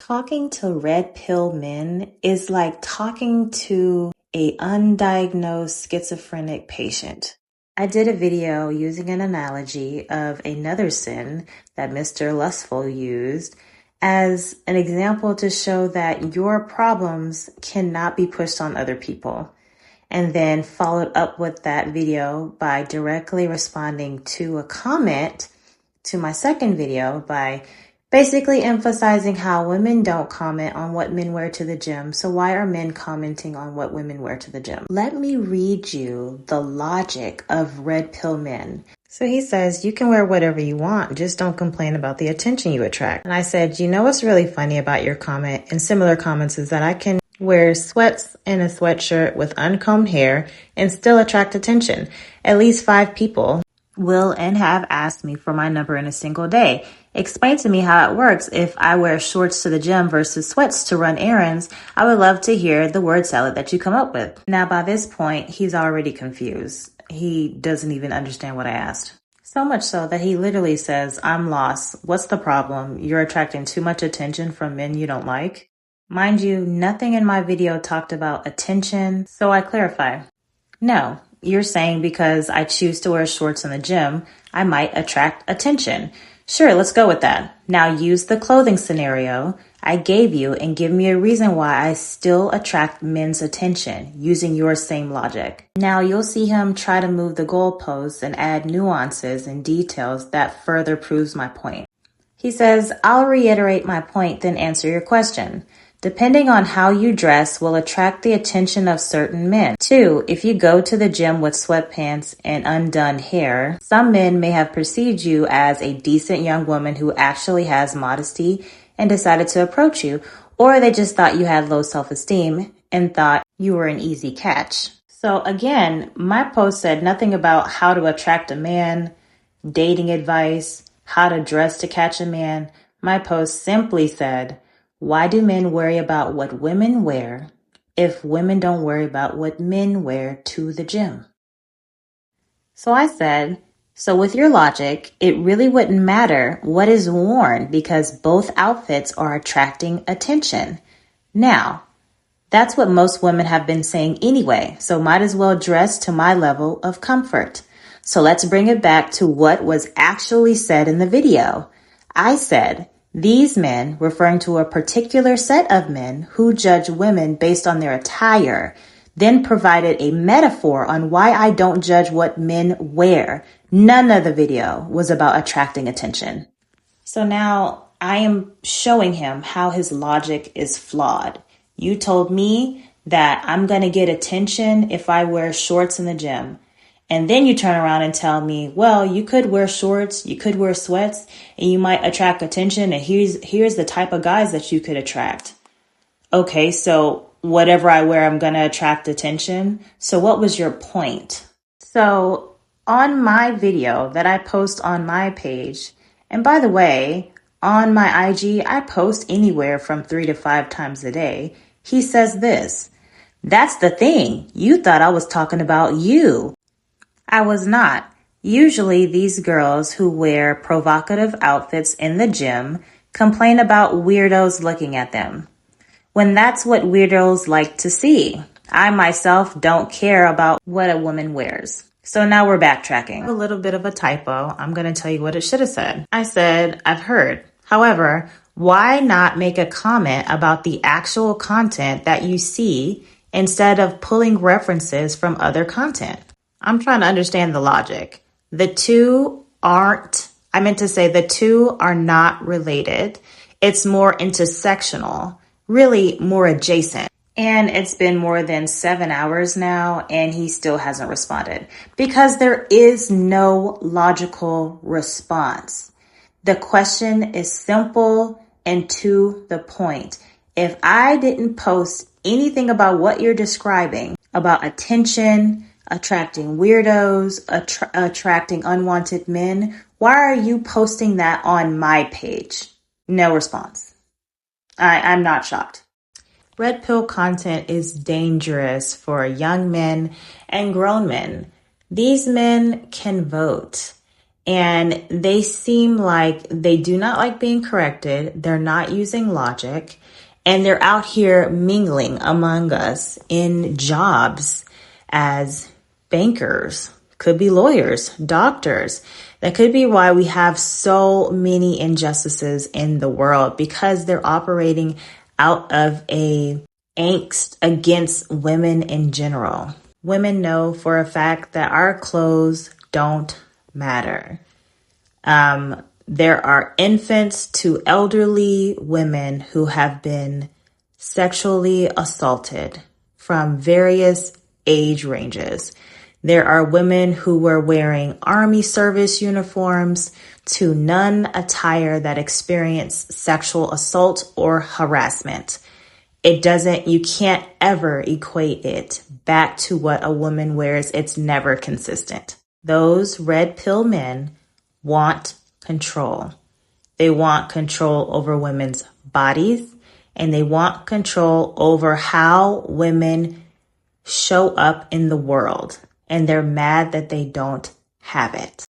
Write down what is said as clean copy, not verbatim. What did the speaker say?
Talking to red pill men is like talking to a undiagnosed schizophrenic patient. I did a video using an analogy of another sin that Mr. Lustful used as an example to show that your problems cannot be pushed on other people. And then followed up with that video by directly responding to a comment to my second video by basically emphasizing how women don't comment on what men wear to the gym. So why are men commenting on what women wear to the gym? Let me read you the logic of red pill men. So he says, you can wear whatever you want, just don't complain about the attention you attract. And I said, you know what's really funny about your comment and similar comments is that I can wear sweats and a sweatshirt with uncombed hair and still attract attention. At least 5 people will and have asked me for my number in a single day. Explain to me how it works. If I wear shorts to the gym versus sweats to run errands, I would love to hear the word salad that you come up with. Now, by this point, he's already confused. He doesn't even understand what I asked. So much so that he literally says, I'm lost. What's the problem? You're attracting too much attention from men you don't like. Mind you, nothing in my video talked about attention, so I clarify. No, you're saying because I choose to wear shorts in the gym, I might attract attention. Sure, let's go with that. Now use the clothing scenario I gave you and give me a reason why I still attract men's attention using your same logic. Now you'll see him try to move the goalposts and add nuances and details that further proves my point. He says, I'll reiterate my point, then answer your question. Depending on how you dress will attract the attention of certain men. 2, if you go to the gym with sweatpants and undone hair, some men may have perceived you as a decent young woman who actually has modesty and decided to approach you, or they just thought you had low self-esteem and thought you were an easy catch. So again, my post said nothing about how to attract a man, dating advice, how to dress to catch a man. My post simply said, why do men worry about what women wear if women don't worry about what men wear to the gym? So I said, so with your logic, it really wouldn't matter what is worn because both outfits are attracting attention. Now, that's what most women have been saying anyway, so might as well dress to my level of comfort. So let's bring it back to what was actually said in the video. I said, these men, referring to a particular set of men who judge women based on their attire, then provided a metaphor on why I don't judge what men wear. None of the video was about attracting attention. So now I am showing him how his logic is flawed. You told me that I'm going to get attention if I wear shorts in the gym. And then you turn around and tell me, well, you could wear shorts, you could wear sweats, and you might attract attention. And here's the type of guys that you could attract. Okay, so whatever I wear, I'm going to attract attention. So what was your point? So on my video that I post on my page, and by the way, on my IG, I post anywhere from 3 to 5 times a day. He says this, that's the thing. You thought I was talking about you. I was not. Usually these girls who wear provocative outfits in the gym complain about weirdos looking at them, when that's what weirdos like to see. I myself don't care about what a woman wears. So now we're backtracking. A little bit of a typo. I'm going to tell you what it should have said. I said, I've heard. However, why not make a comment about the actual content that you see instead of pulling references from other content? I'm trying to understand the logic. The two are not related. It's more intersectional, really more adjacent. And it's been more than 7 hours now, and he still hasn't responded because there is no logical response. The question is simple and to the point. If I didn't post anything about what you're describing, about attention, attracting weirdos, attracting unwanted men, why are you posting that on my page? No response. I'm not shocked. Red pill content is dangerous for young men and grown men. These men can vote. And they seem like they do not like being corrected. They're not using logic. And they're out here mingling among us in jobs as bankers, could be lawyers, doctors. That could be why we have so many injustices in the world, because they're operating out of a angst against women in general. Women know for a fact that our clothes don't matter. There are infants to elderly women who have been sexually assaulted from various age ranges. There are women who were wearing army service uniforms to nun attire that experienced sexual assault or harassment. You can't ever equate it back to what a woman wears. It's never consistent. Those red pill men want control. They want control over women's bodies, and they want control over how women show up in the world. And they're mad that they don't have it.